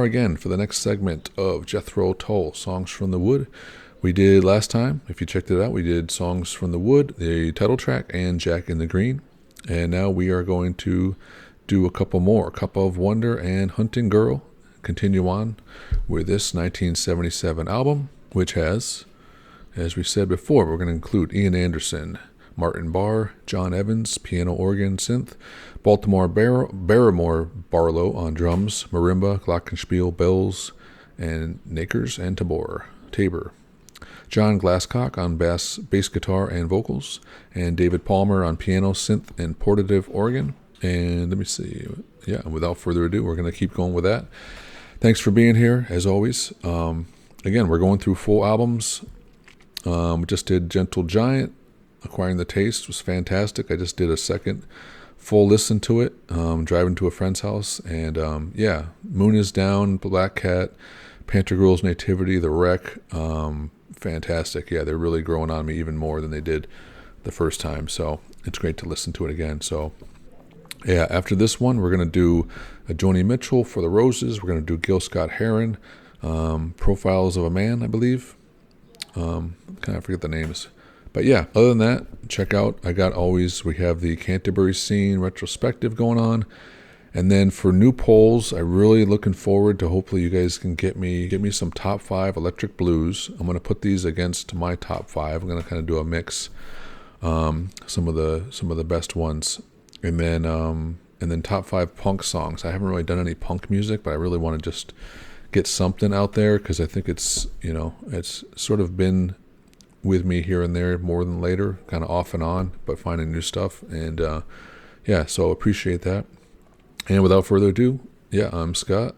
are again for the next segment of Jethro Tull, Songs from the Wood. We did last time, if you checked it out, we did Songs from the Wood, the title track, and Jack in the Green. And now we are going to do a couple more, Cup of Wonder and Hunting Girl. Continue on with this 1977 album, which has, as we said before, we're going to include Ian Anderson, Martin Barr, John Evans, piano, organ, synth, Baltimore Barrymore Barlow on drums, marimba, glockenspiel, bells, and nakers, and tabor. John Glasscock on bass guitar and vocals, and David Palmer on piano, synth, and portative organ. And let me see. Yeah, without further ado, we're going to keep going with that. Thanks for being here, as always. Again, we're going through full albums. We just did Gentle Giant. Acquiring the Taste was fantastic. I just did a second full listen to it, driving to a friend's house. And yeah, Moon is Down, Black Cat, Pantagruel's Nativity, The Wreck. Fantastic. Yeah, they're really growing on me even more than they did the first time. So it's great to listen to it again. So yeah, after this one, we're going to do a Joni Mitchell, For the Roses. We're going to do Gil Scott-Heron, Profiles of a Man, I believe. Kind of forget the names. But yeah, other than that, check out, we have the Canterbury Scene retrospective going on. And then for new polls, I'm really looking forward to, hopefully you guys can get me some top 5 electric blues. I'm going to put these against my top 5. I'm going to kind of do a mix, some of the best ones. And then top 5 punk songs. I haven't really done any punk music, but I really want to just get something out there, because I think it's sort of been with me here and there more than later, kind of off and on, but finding new stuff. And yeah, so appreciate that. And without further ado, yeah, I'm Scott.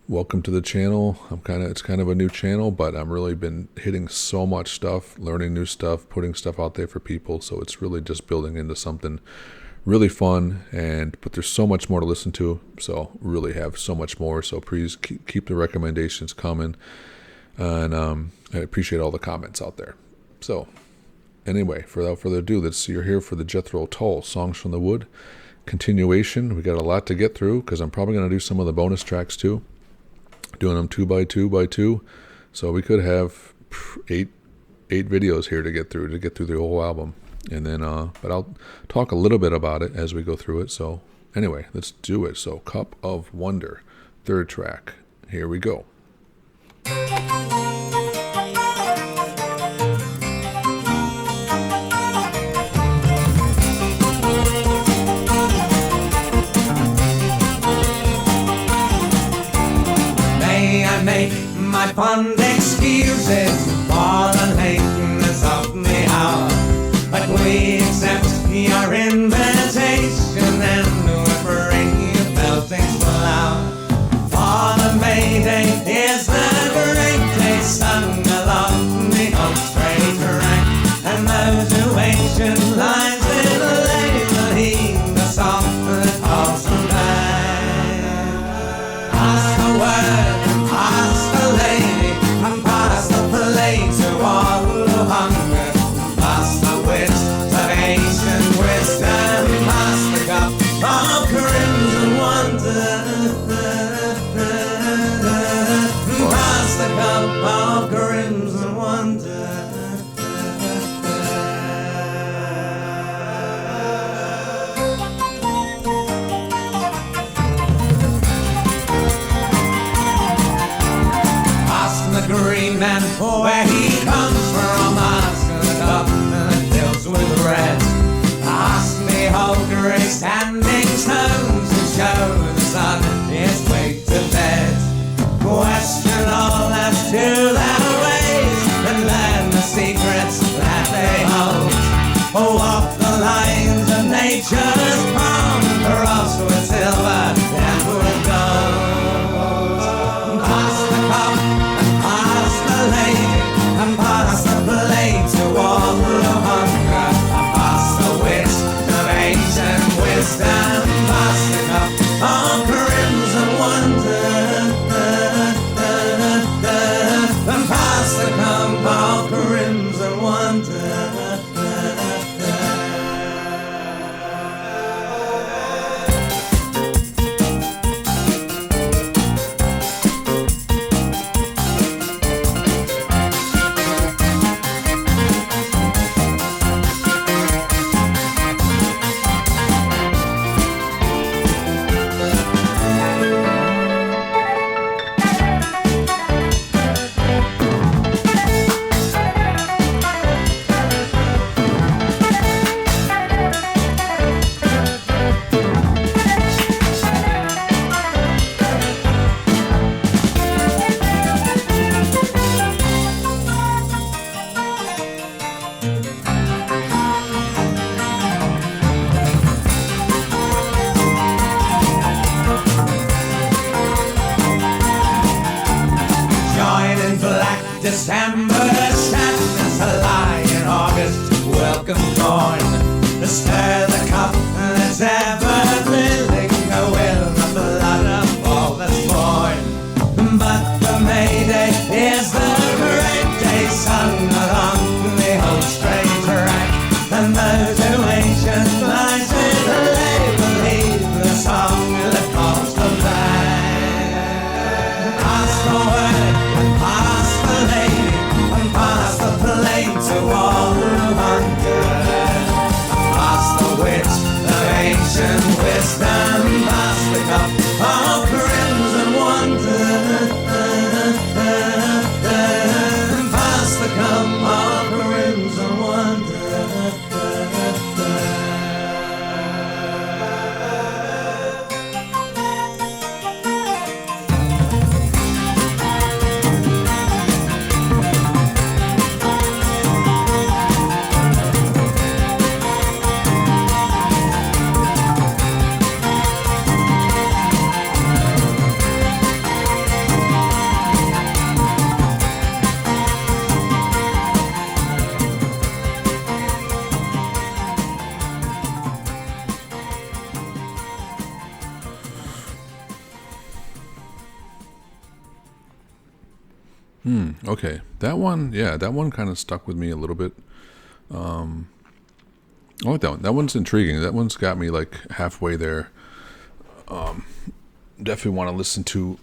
Welcome to the channel. It's kind of a new channel, but I've really been hitting so much stuff, learning new stuff, putting stuff out there for people. So it's really just building into something really fun. But there's so much more to listen to. So really have so much more. So please keep the recommendations coming. And I appreciate all the comments out there. So anyway, without further ado, you're here for the Jethro Tull, Songs from the Wood continuation. We got a lot to get through, because I'm probably going to do some of the bonus tracks too, doing them 2 by 2 by 2. So we could have eight videos here to get through the whole album. And then, but I'll talk a little bit about it as we go through it. So anyway, let's do it. So Cup of Wonder, 3rd track. Here we go. Make my fond excuses for the lateness of the hour, but we accept your invitation and we'll bring you belting's flower. For the May Day is the great day sung along the home straight track, and those who ancient lines will later heed the song that calls them back. Pass the word, pass the lady, and pass the plate to all who hunger. Pass the wit of ancient wisdom, pass the cup of crimson wonder. Pass the cup of crimson wonder. Green man, where he comes from, ask the cup that fills with red. Ask me how great standing stones to show the sun is way to bed. Question all as to their ways, and learn the secrets that they hold. Oh, walk the lines of nature's palm, cross with silver and with gold. Pass the cup, pass the lady, and pass the plate to all who hunger. Pass the wit of ancient wisdom. Black December, sadness, a lie in August, welcome corn. Stir the cup that's ever filling with the blood of all that's born. But the May Day is the great day sung along the old strange track, and those who ancient minds they believe the song that calls them back. Pass the word, and pass the lady, and pass the plane to all who hunger. Pass the wit of ancient wisdom, pass the cup of crimson wonder. Pass the cup of crimson wonder. Okay, that one kind of stuck with me a little bit. I like that one. That one's intriguing. That one's got me like halfway there. Definitely want to listen to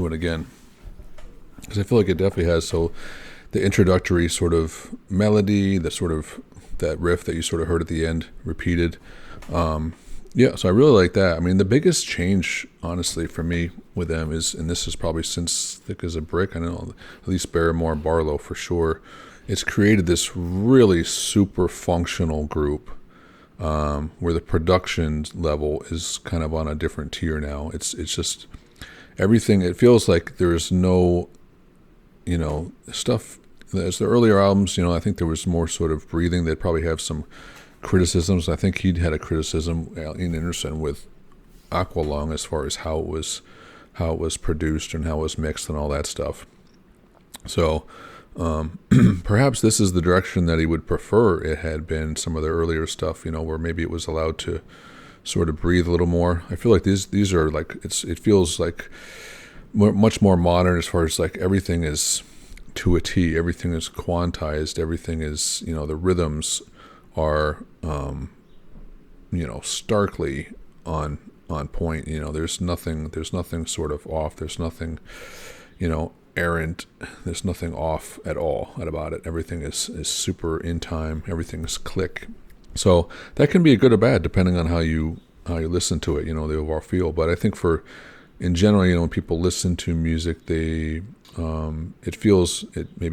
it again, because I feel like it definitely has the introductory sort of melody, the sort of that riff that you sort of heard at the end repeated. So I really like that. I mean, the biggest change, honestly, for me with them is, and this is probably since Thick as a Brick, I know at least Barrymore and Barlow for sure, it's created this really super functional group where the production level is kind of on a different tier now. It's just everything. It feels like there's no, stuff. As the earlier albums, I think there was more sort of breathing. They'd probably have some criticisms. I think he'd had a criticism, Ian Anderson, with Aqualung as far as how it was produced and how it was mixed and all that stuff. So perhaps this is the direction that he would prefer it had been some of the earlier stuff, where maybe it was allowed to sort of breathe a little more. I feel like these are like, it feels like much more modern as far as like everything is to a T, everything is quantized, everything is, the rhythms are starkly on point. There's nothing sort of off, there's nothing errant, there's nothing off at all about it. Everything is super in time, everything's click. So that can be a good or bad depending on how you listen to it, the overall feel. But I think in general, when people listen to music, maybe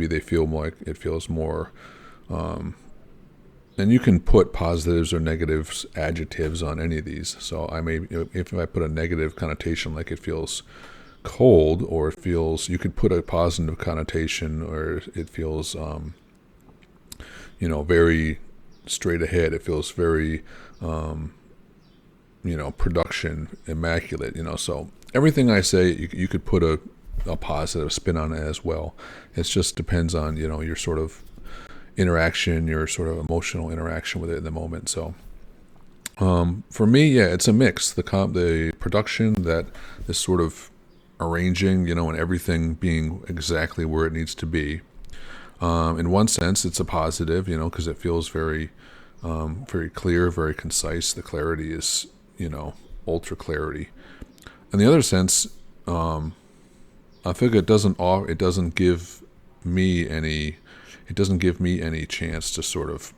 they feel more like it feels more and you can put positives or negatives, adjectives on any of these. So if I put a negative connotation, like it feels cold, or you could put a positive connotation, or it feels, very straight ahead. It feels very, production immaculate. So everything I say, you could put a positive spin on it as well. It just depends on, your sort of interaction, your sort of emotional interaction with it in the moment. So for me, it's a mix. The production, that this sort of arranging, and everything being exactly where it needs to be. In one sense, it's a positive, because it feels very, very clear, very concise. The clarity is, ultra clarity. In the other sense, I think it doesn't give me any chance to sort of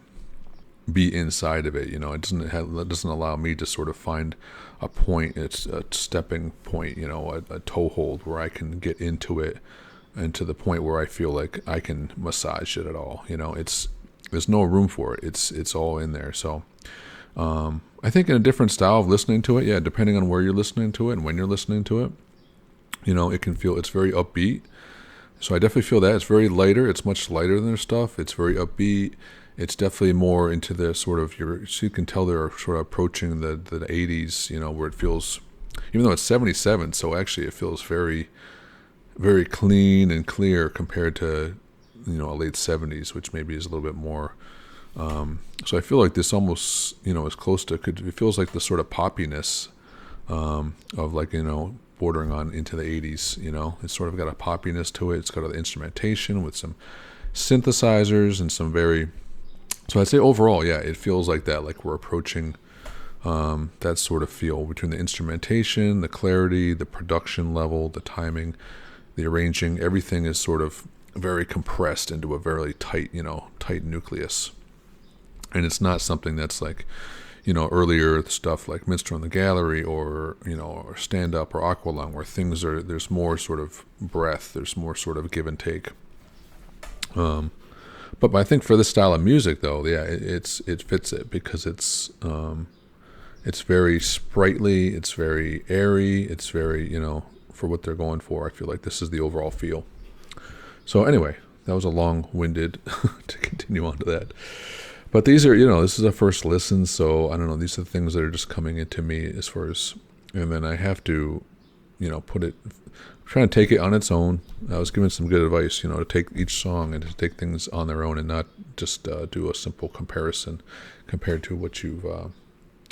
be inside of it. It doesn't allow me to sort of find a point. It's a stepping point, a toehold where I can get into it, and to the point where I feel like I can massage it at all. There's no room for it. It's all in there. So I think in a different style of listening to it, depending on where you're listening to it and when you're listening to it, it can feel, it's very upbeat. So I definitely feel that it's very lighter. It's much lighter than their stuff. It's very upbeat. It's definitely more into the sort of so you can tell they're sort of approaching the 80s, where it feels, even though it's 77, so actually it feels very, very clean and clear compared to, a late 70s, which maybe is a little bit more. So I feel like this almost, is close to, it feels like the sort of poppiness of like, bordering on into the 80s, It's sort of got a poppiness to it. It's got the instrumentation with some synthesizers and some so I'd say overall, yeah, it feels like that, like we're approaching that sort of feel between the instrumentation, the clarity, the production level, the timing, the arranging. Everything is sort of very compressed into a very tight, tight nucleus. And it's not something that's like, earlier stuff like Minstrel in the Gallery or Stand Up or Aqualung, where there's more sort of breath, there's more sort of give and take. But I think for this style of music, though, yeah, it fits it because it's very sprightly, it's very airy, it's very, for what they're going for. I feel like this is the overall feel. So anyway, that was a long-winded to continue on to that. But these are, this is a first listen, so I don't know, these are the things that are just coming into me as far as, and then I have to, trying to take it on its own. I was given some good advice, to take each song and to take things on their own and not just do a simple comparison compared to what you've,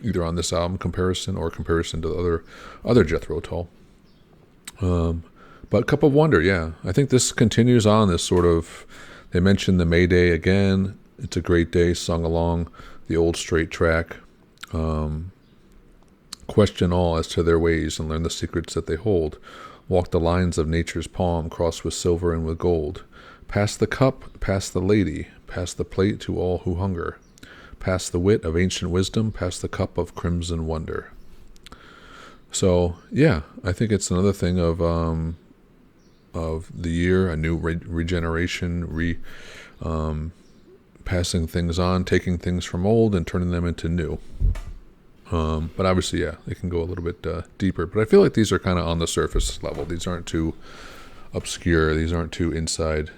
either on this album comparison or comparison to the other Jethro Tull. But Cup of Wonder, yeah. I think this continues on this sort of, they mentioned the Mayday again. It's a Great Day, sung along the old straight track. Question all as to their ways and learn the secrets that they hold. Walk the lines of nature's palm, crossed with silver and with gold. Pass the cup, pass the lady, pass the plate to all who hunger. Pass the wit of ancient wisdom, pass the cup of crimson wonder. So, yeah, I think it's another thing of the year, a new regeneration, passing things on, taking things from old and turning them into new. But obviously, yeah, it can go a little bit deeper. But I feel like these are kind of on the surface level. These aren't too obscure. These aren't too inside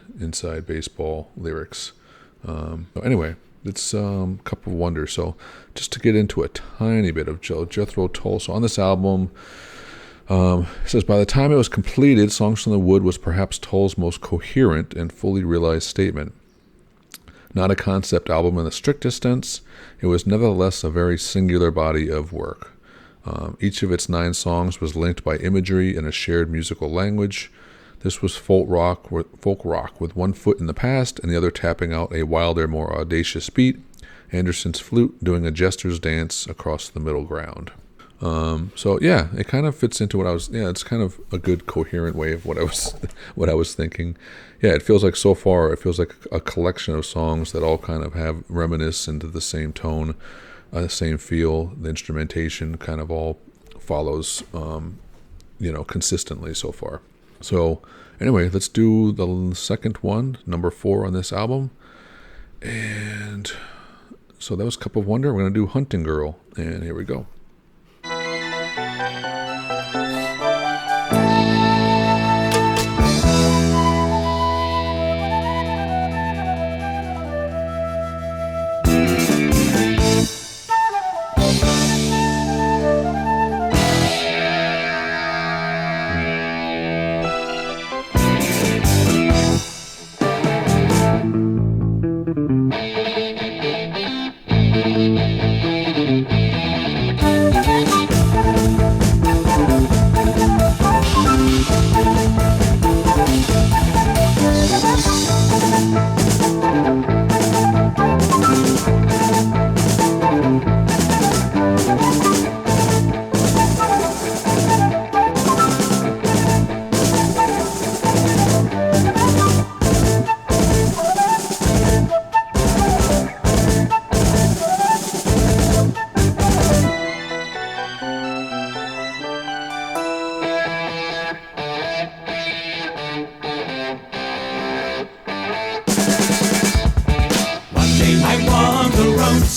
baseball lyrics. But anyway, it's Cup of Wonder. So just to get into a tiny bit of Jethro Tull. So on this album, it says, by the time it was completed, Songs from the Wood was perhaps Tull's most coherent and fully realized statement. Not a concept album in the strictest sense, it was nevertheless a very singular body of work. Each of its 9 songs was linked by imagery and a shared musical language. This was folk rock with one foot in the past and the other tapping out a wilder, more audacious beat, Anderson's flute doing a jester's dance across the middle ground. So yeah, it kind of fits into it's kind of a good coherent way of what I was thinking. Yeah, it feels like so far, it feels like a collection of songs that all kind of have reminisce into the same tone, the same feel. The instrumentation kind of all follows, consistently so far. So anyway, let's do the second one, number 4 on this album. And so that was Cup of Wonder. We're going to do Hunting Girl, and here we go.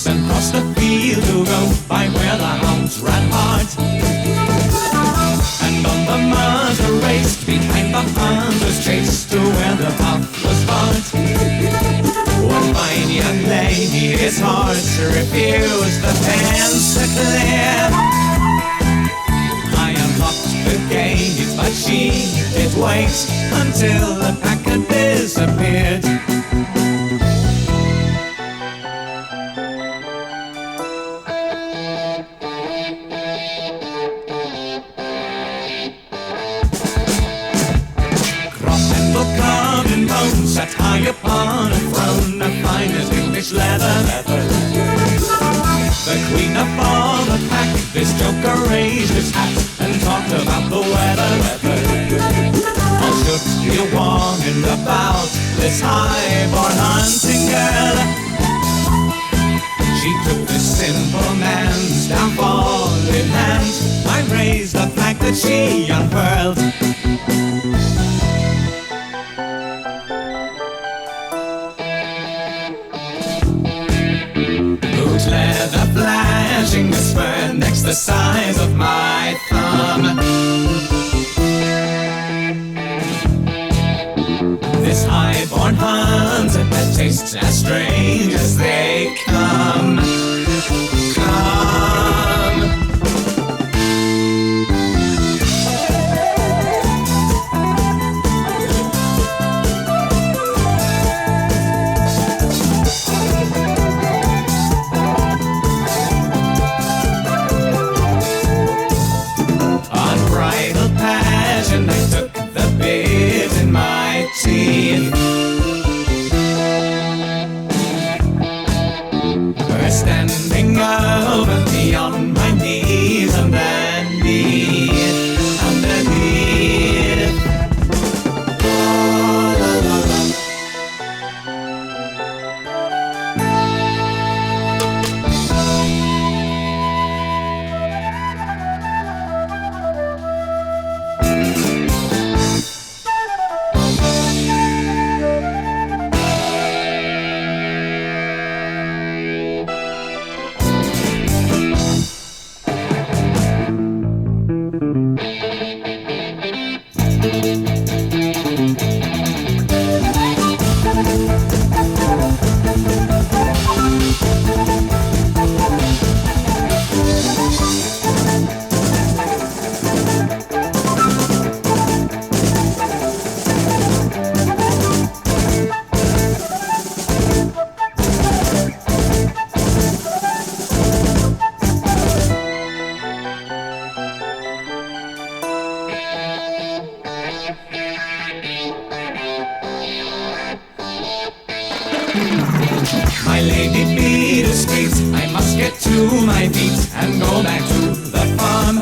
And crossed the field to go by where the hounds ran hard. And on the mother raced behind the hunter's chase to where the path was barred. One fine young lady, his horse refused the fence to clear. I unlocked the gate, but she did wait. until the pack had disappeared. Carved in bone, sat high upon a throne, the finest English leather. The queen of all the pack, this joker raised his hat and talked about the weather. All shook you warned about this high-born hunting girl. She took this simple man's downfall in hand. I raised the flag that she unfurled. Leather flashing the spur next the size of my thumb. This high-born hunter that tastes as strange as they come. And I took the bit in my teeth. We're standing over me on my knees underneath. Oh, la, la, la. My lady beat the streets, I must get to my feet and go back to the farm.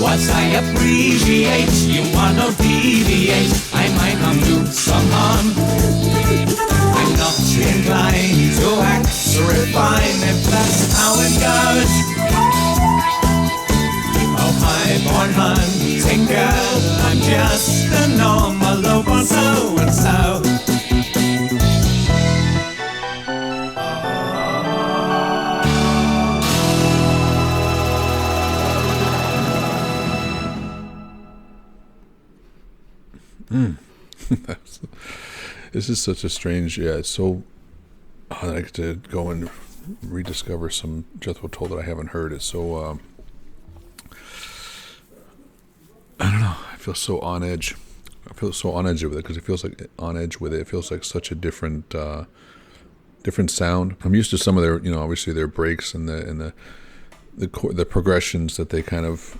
What I appreciate, you wanna deviate, I might come do some harm. I'm not inclined to act refined if that's how it goes. Oh, high-born hunting girl, I'm just a normal low-born so-and-so. This is such a strange, it's so, I like to go and rediscover some Jethro Tull that I haven't heard. It's so, I don't know, I feel so on edge. I feel so on edge with it because it feels like on edge with it. It feels like such a different sound. I'm used to some of their, obviously their breaks and the progressions that they kind of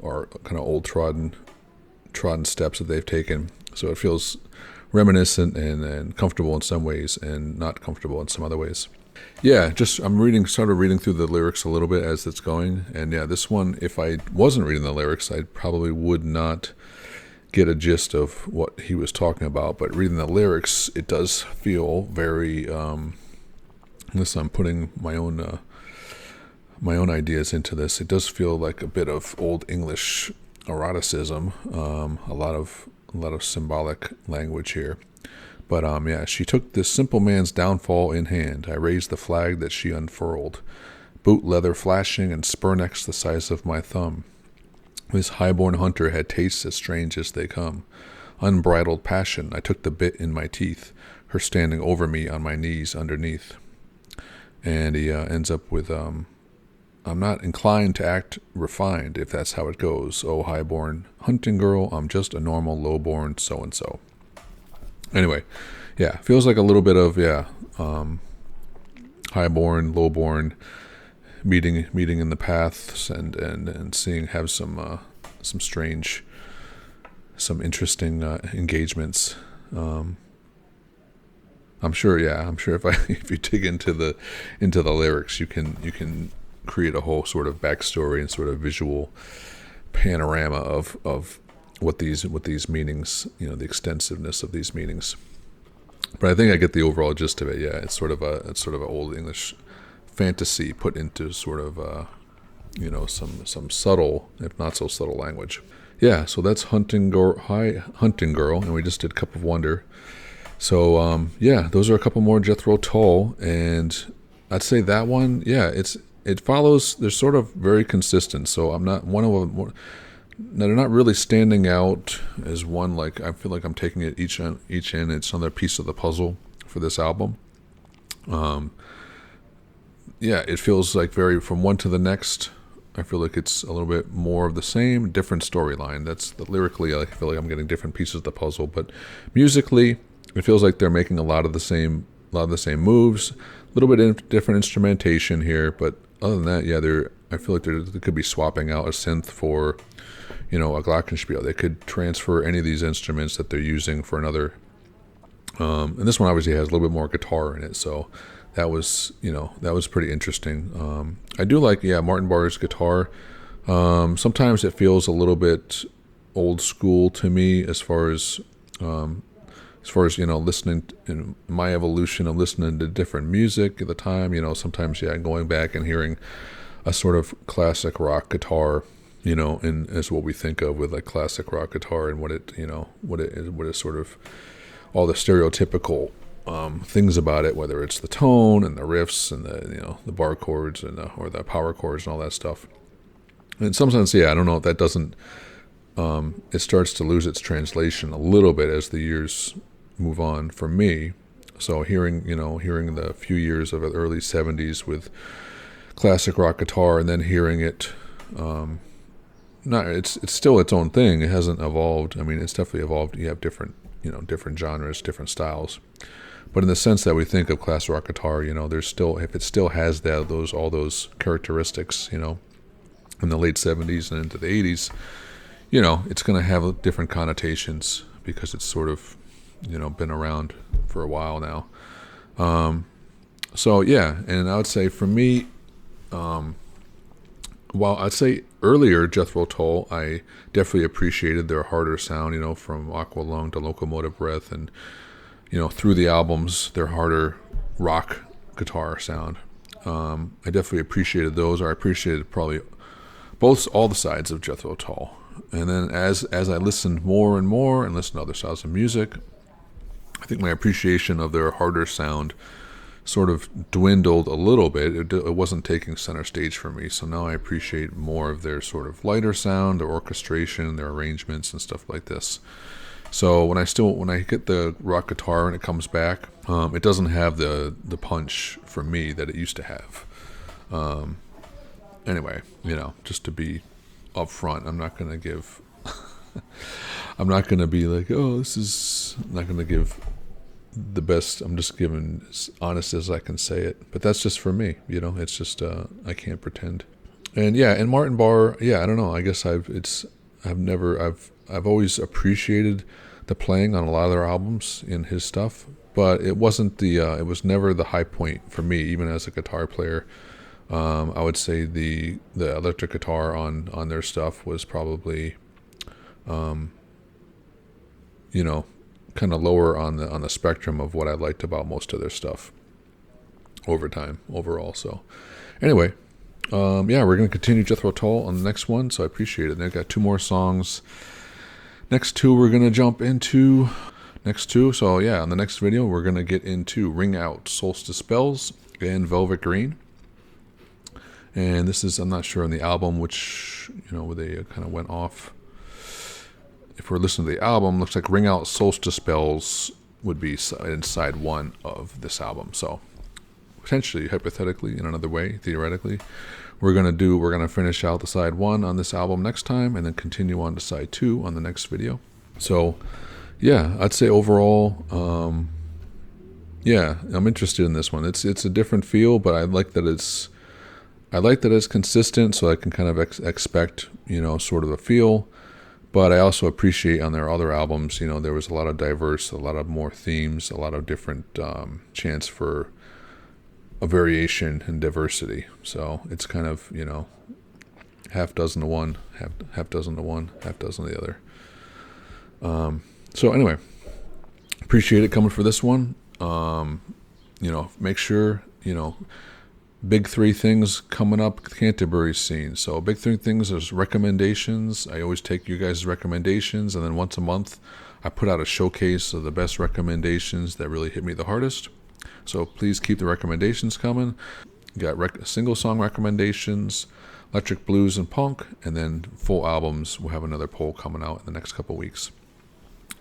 are kind of old trodden steps that they've taken. So it feels reminiscent and comfortable in some ways and not comfortable in some other ways. Yeah, I'm started reading through the lyrics a little bit as it's going. And yeah, this one, if I wasn't reading the lyrics, I probably would not get a gist of what he was talking about. But reading the lyrics, it does feel very, unless I'm putting my own ideas into this, it does feel like a bit of old English eroticism, a lot of symbolic language here. But she took this simple man's downfall in hand. I raised the flag that she unfurled, boot leather flashing and spur necks the size of my thumb. This highborn hunter had tastes as strange as they come. Unbridled passion, I took the bit in my teeth, her standing over me on my knees underneath. And he ends up with I'm not inclined to act refined if that's how it goes. Oh, highborn hunting girl, I'm just a normal lowborn so-and-so. Anyway, yeah, feels like a little bit of, highborn, lowborn, meeting in the paths and seeing, have some strange, some interesting engagements. I'm sure if you dig into the lyrics, you can create a whole sort of backstory and sort of visual panorama of what these meanings, the extensiveness of these meanings. But I think I get the overall gist of it. Yeah, it's sort of an old English fantasy put into sort of some subtle, if not so subtle, language. Yeah, so that's Hunting Girl, and we just did Cup of Wonder. So those are a couple more Jethro Tull, and I'd say that one, it follows. They're sort of very consistent. So I'm not one of them. They're not really standing out as one. Like, I feel like I'm taking it each in. It's another piece of the puzzle for this album. It feels like very from one to the next. I feel like it's a little bit more of the same, different storyline. That's lyrically, I feel like I'm getting different pieces of the puzzle, but musically, it feels like they're making a lot of the same moves, a little bit of different instrumentation here, but other than that, I feel like they could be swapping out a synth for, a glockenspiel. They could transfer any of these instruments that they're using for another. And this one obviously has a little bit more guitar in it, so that was pretty interesting. I do like, Martin Barre's guitar. Sometimes it feels a little bit old school to me as far as listening in my evolution of listening to different music at the time. Sometimes going back and hearing a sort of classic rock guitar, and as what we think of with like classic rock guitar and what is sort of all the stereotypical things about it, whether it's the tone and the riffs and the bar chords and or the power chords and all that stuff. And in some sense, I don't know if that doesn't. It starts to lose its translation a little bit as the years move on for me. So hearing the few years of the early 70s with classic rock guitar, and then hearing it, it's still its own thing. It hasn't evolved. I mean, it's definitely evolved. You have different genres, different styles. But in the sense that we think of classic rock guitar, there's still, if it still has all those characteristics, in the late 70s and into the 80s, it's going to have different connotations because it's sort of, been around for a while now. And I would say for me, while I'd say earlier Jethro Tull, I definitely appreciated their harder sound, from Aqua Lung to Locomotive Breath, and through the albums, their harder rock guitar sound. I definitely appreciated those, or I appreciated probably all the sides of Jethro Tull. And then as I listened more and more and listened to other styles of music, I think my appreciation of their harder sound sort of dwindled a little bit. It wasn't taking center stage for me. So now I appreciate more of their sort of lighter sound, their orchestration, their arrangements and stuff like this. So when I get the rock guitar and it comes back, it doesn't have the punch for me that it used to have. Anyway, just to be upfront, I'm not going to give I'm not going to be like, I'm not going to give the best. I'm just giving as honest as I can say it. But that's just for me, it's just, I can't pretend. And Martin Barre, I don't know. I guess I've always appreciated the playing on a lot of their albums in his stuff, but it wasn't it was never the high point for me, even as a guitar player. I would say the electric guitar on their stuff was probably, kind of lower on the spectrum of what I liked about most of their stuff over time overall. So anyway, we're going to continue Jethro Tull on the next one. So I appreciate it. And I've got 2 more songs. Next 2 we're going to jump into. So on the next video we're going to get into Ring Out, Solstice Bells, and Velvet Green. And this is, I'm not sure on the album which, where they kind of went off. If we're listening to the album, looks like Ring Out, Solstice Bells would be in side 1 of this album. So potentially, hypothetically, in another way, theoretically, we're gonna finish out the side 1 on this album next time, and then continue on to side 2 on the next video. So, yeah, I'd say overall, yeah, I'm interested in this one. It's a different feel, but I like that it's consistent, so I can kind of expect, sort of a feel. But I also appreciate on their other albums, there was a lot of a lot of more themes, a lot of different chance for a variation and diversity. So it's kind of, half dozen to one, half dozen to one, half dozen to the other. So anyway, appreciate it coming for this one. Make sure, big 3 things coming up at the Canterbury scene. So big 3 things is recommendations. I always take you guys' recommendations, and then once a month I put out a showcase of the best recommendations that really hit me the hardest. So please keep the recommendations coming. Got single song recommendations, electric blues and punk, and then full albums. We'll have another poll coming out in the next couple weeks.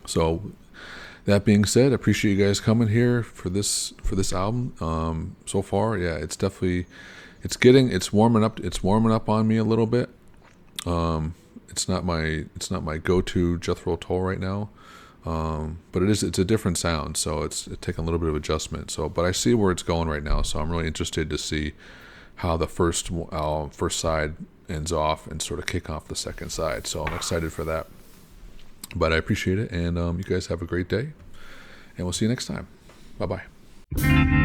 So that being said, I appreciate you guys coming here for this album. So far, yeah, it's definitely it's warming up on me a little bit. It's not my go-to Jethro Tull right now. But it's a different sound, so it's taking a little bit of adjustment. So, but I see where it's going right now, so I'm really interested to see how the first side ends off and sort of kick off the second side. So I'm excited for that. But I appreciate it, and you guys have a great day, and we'll see you next time. Bye-bye.